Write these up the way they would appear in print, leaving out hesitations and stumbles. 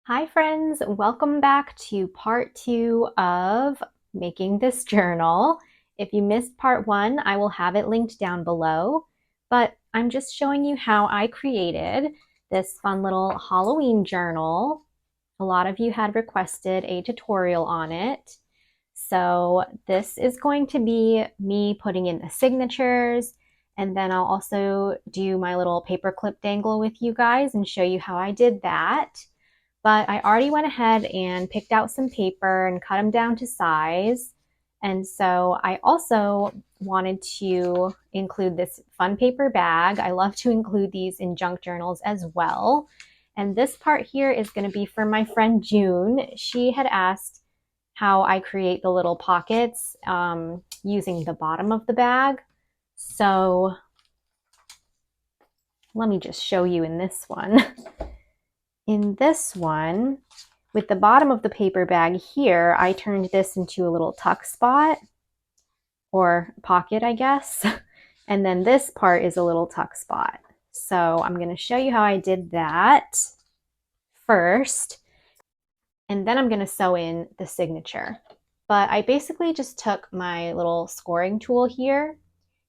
Hi friends, welcome back to part 2 of making this journal. If you missed part 1, I will have it linked down below, but I'm just showing you how I created this fun little Halloween journal. A lot of you had requested a tutorial on it. So this is going to be me putting in the signatures, and then I'll also do my little paperclip dangle with you guys and show you how I did that. But I already went ahead and picked out some paper and cut them down to size. And so I also wanted to include this fun paper bag. I love to include these in junk journals as well. And this part here is going to be for my friend June. She had asked how I create the little pockets using the bottom of the bag. So let me just show you in this one. In this one, with the bottom of the paper bag here, I turned this into a little tuck spot, or pocket, I guess. And then this part is a little tuck spot. So I'm going to show you how I did that first, and then I'm going to sew in the signature. But I basically just took my little scoring tool here,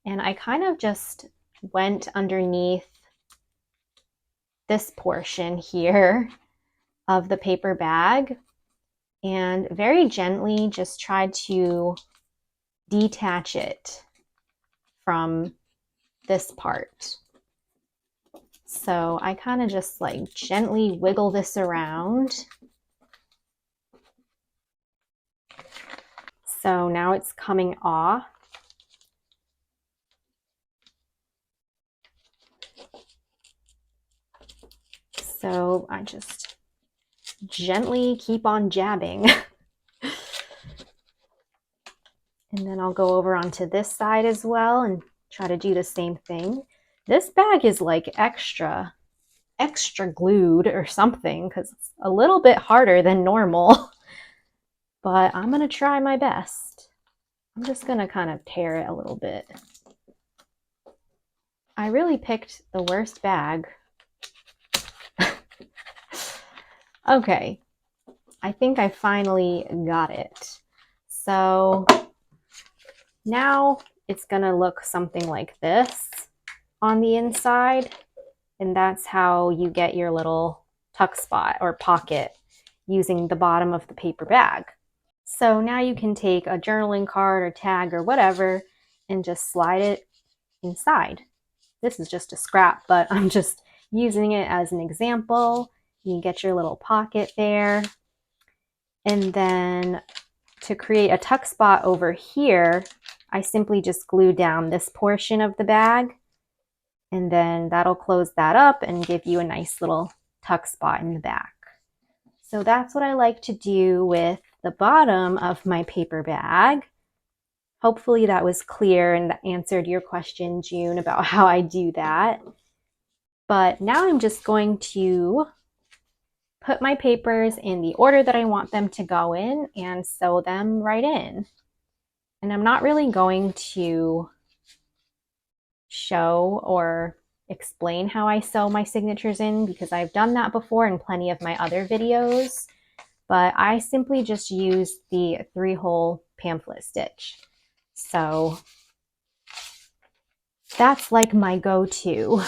and I kind of just went underneath this portion here of the paper bag and very gently just tried to detach it from this part. So I kind of just like gently wiggle this around. So now it's coming off. So I just gently keep on jabbing. And then I'll go over onto this side as well and try to do the same thing. This bag is like extra glued or something because it's a little bit harder than normal. But I'm going to try my best. I'm just going to kind of tear it a little bit. I really picked the worst bag. Okay, I think I finally got it. So now it's gonna look something like this on the inside, and that's how you get your little tuck spot or pocket using the bottom of the paper bag. So now you can take a journaling card or tag or whatever and just slide it inside. This is just a scrap, but I'm just using it as an example. You get your little pocket there. And then to create a tuck spot over here, I simply just glue down this portion of the bag, and then that'll close that up and give you a nice little tuck spot in the back. So that's what I like to do with the bottom of my paper bag. Hopefully that was clear and that answered your question, June, about how I do that. But now I'm just going to put my papers in the order that I want them to go in and sew them right in. And I'm not really going to show or explain how I sew my signatures in because I've done that before in plenty of my other videos, but I simply just use the 3-hole pamphlet stitch. So that's like my go-to.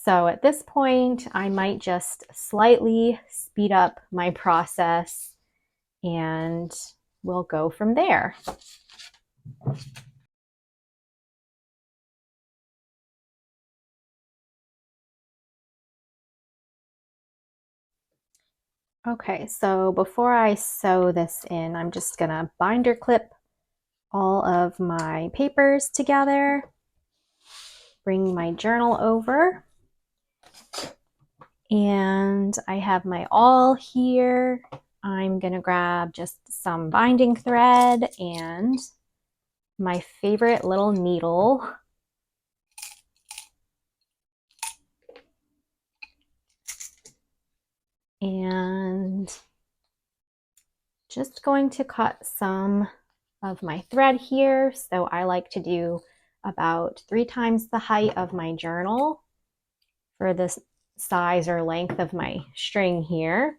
So at this point, I might just slightly speed up my process and we'll go from there. Okay, so before I sew this in, I'm just gonna binder clip all of my papers together, bring my journal over, and I have my awl here. I'm gonna grab just some binding thread and my favorite little needle. And just going to cut some of my thread here. So I like to do about 3 times the height of my journal for the size or length of my string here.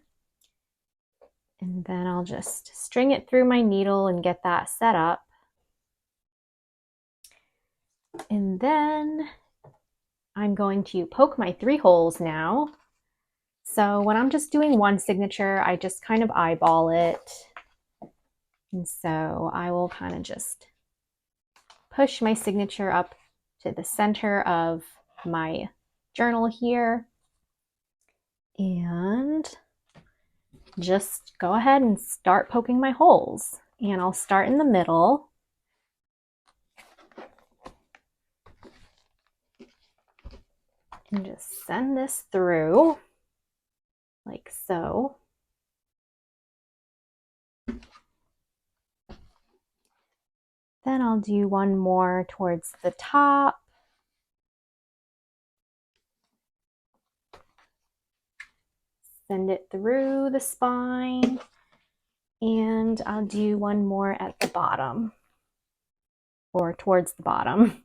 And then I'll just string it through my needle and get that set up. And then I'm going to poke my 3 holes now. So when I'm just doing one signature, I just kind of eyeball it. And so I will kind of just push my signature up to the center of my journal here. And just go ahead and start poking my holes. And I'll start in the middle. And just send this through like so. Then I'll do one more towards the top. Send it through the spine. And I'll do one more at the bottom, or towards the bottom.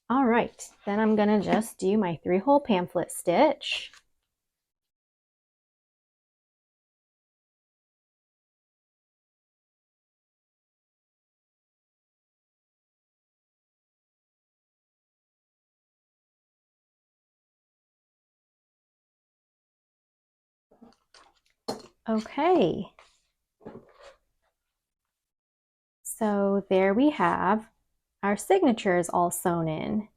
All right, then I'm gonna just do my 3-hole pamphlet stitch. Okay. So there we have our signatures all sewn in.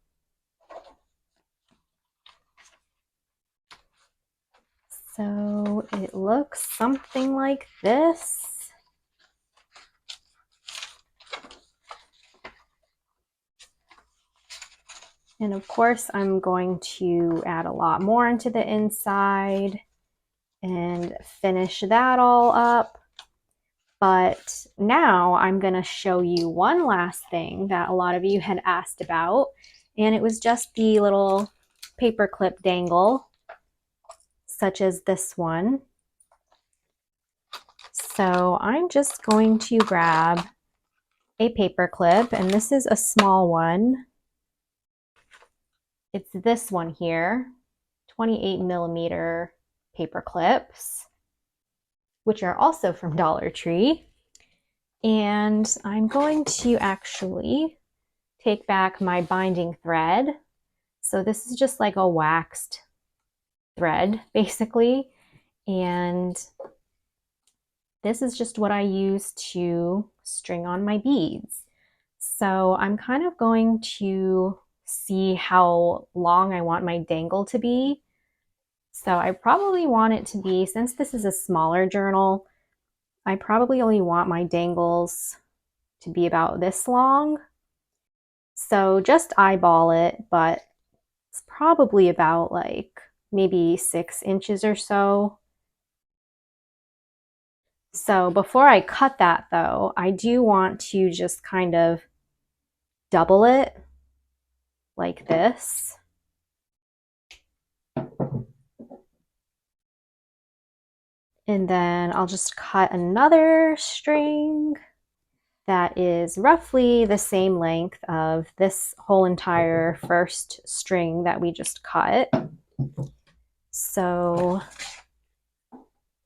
So it looks something like this. And of course, I'm going to add a lot more into the inside and finish that all up. But now I'm going to show you one last thing that a lot of you had asked about, and it was just the little paperclip dangle, such as this one. So I'm just going to grab a paperclip, and this is a small one. It's this one here, 28mm paper clips, which are also from Dollar Tree. And I'm going to actually take back my binding thread. So this is just like a waxed thread, basically. And this is just what I use to string on my beads. So I'm kind of going to see how long I want my dangle to be. So I probably want it to be, since this is a smaller journal, I probably only want my dangles to be about this long. So just eyeball it, but it's probably about like maybe 6 inches or so. So before I cut that though, I do want to just kind of double it like this. And then I'll just cut another string that is roughly the same length of this whole entire first string that we just cut. So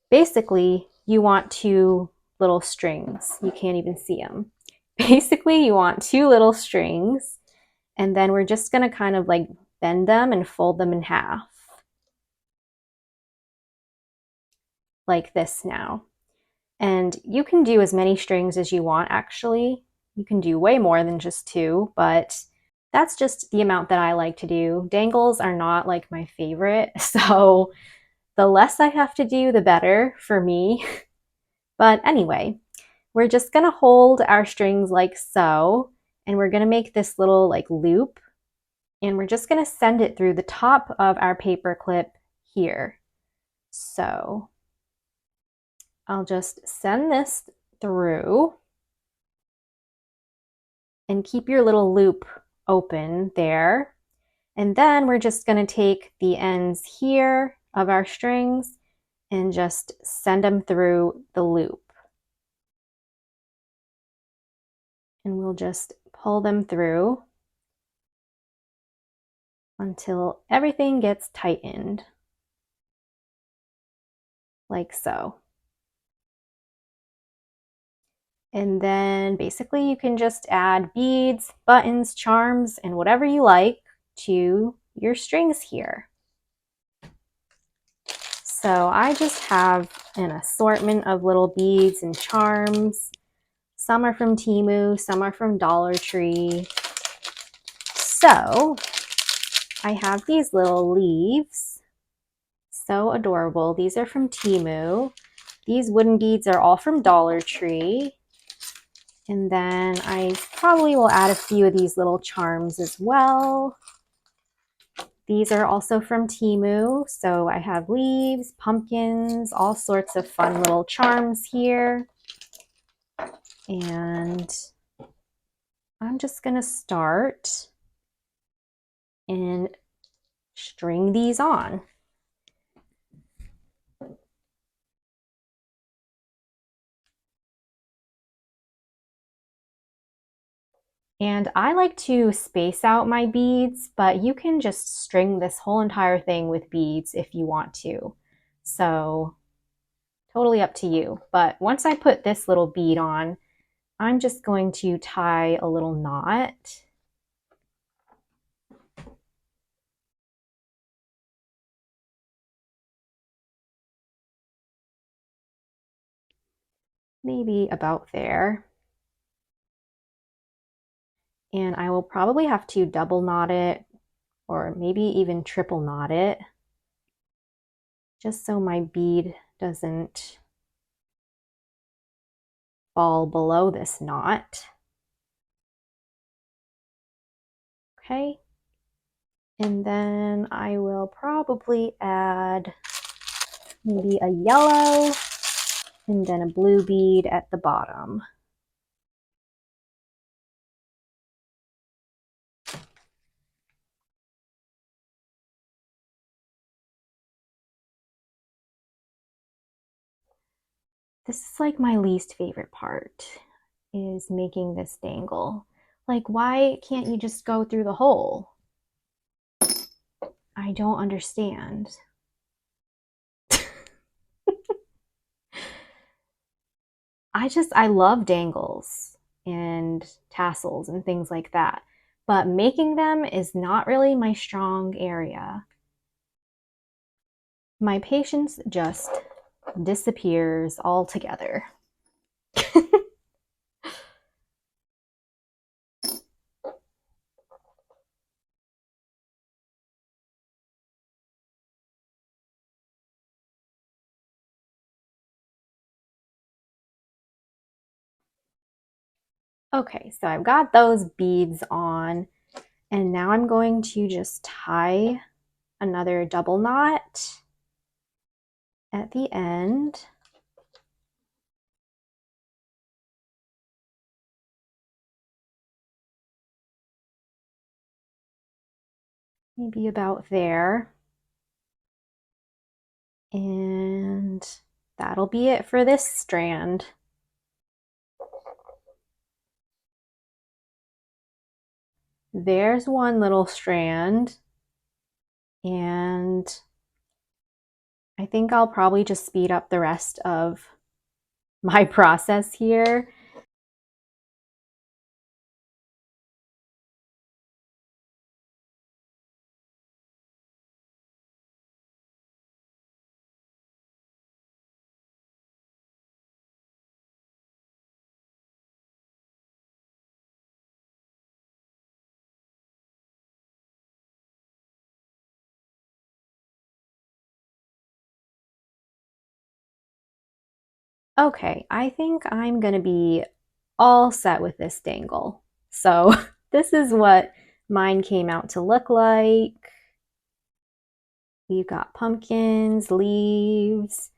basically, you want 2 little strings. You can't even see them. Basically, you want 2 little strings, and then we're just going to kind of like bend them and fold them in half. Like this now. And you can do as many strings as you want, actually. You can do way more than just 2, but that's just the amount that I like to do. Dangles are not like my favorite, so the less I have to do, the better for me. But anyway, we're just gonna hold our strings like so, and we're gonna make this little like loop, and we're just gonna send it through the top of our paper clip here. So I'll just send this through. and keep your little loop open there. And then we're just going to take the ends here of our strings and just send them through the loop. And we'll just pull them through until everything gets tightened, like so. And then basically you can just add beads, buttons, charms, and whatever you like to your strings here. So I just have an assortment of little beads and charms. Some are from Temu, some are from Dollar Tree. So I have these little leaves. So adorable. These are from Temu. These wooden beads are all from Dollar Tree. And then I probably will add a few of these little charms as well. These are also from Temu. So I have leaves, pumpkins, all sorts of fun little charms here. And I'm just going to start and string these on. And I like to space out my beads, but you can just string this whole entire thing with beads if you want to. So totally up to you. But once I put this little bead on, I'm just going to tie a little knot. Maybe about there. And I will probably have to double knot it or maybe even triple knot it, just so my bead doesn't fall below this knot. Okay. And then I will probably add maybe a yellow and then a blue bead at the bottom. This is like my least favorite part, is making this dangle. Like, why can't you just go through the hole? I don't understand. I love dangles and tassels and things like that, but making them is not really my strong area. My patience just disappears altogether. Okay, so I've got those beads on, and now I'm going to just tie another double knot at the end. Maybe about there. And that'll be it for this strand. There's one little strand, and I think I'll probably just speed up the rest of my process here. Okay, I think I'm gonna be all set with this dangle. So this is what mine came out to look like. We've got pumpkins, leaves,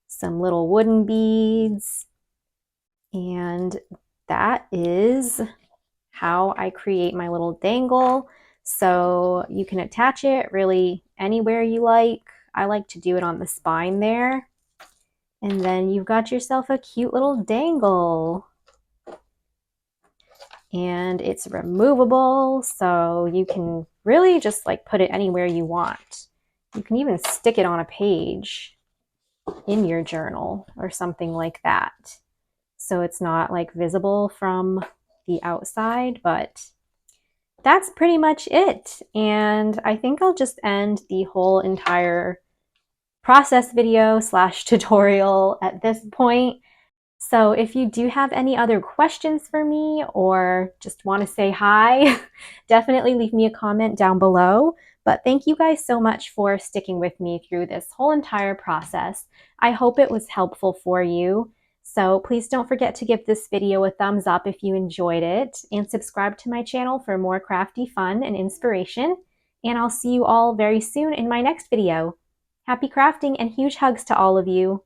some little wooden beads, and that is how I create my little dangle. So you can attach it really anywhere you like. I like to do it on the spine there. And then you've got yourself a cute little dangle. And it's removable, so you can really just like put it anywhere you want. You can even stick it on a page in your journal or something like that. So it's not like visible from the outside, but that's pretty much it. And I think I'll just end the whole entire process video / tutorial at this point. So if you do have any other questions for me or just want to say hi, definitely leave me a comment down below. But thank you guys so much for sticking with me through this whole entire process. I hope it was helpful for you. So please don't forget to give this video a thumbs up if you enjoyed it, and subscribe to my channel for more crafty fun and inspiration. And I'll see you all very soon in my next video. Happy crafting and huge hugs to all of you.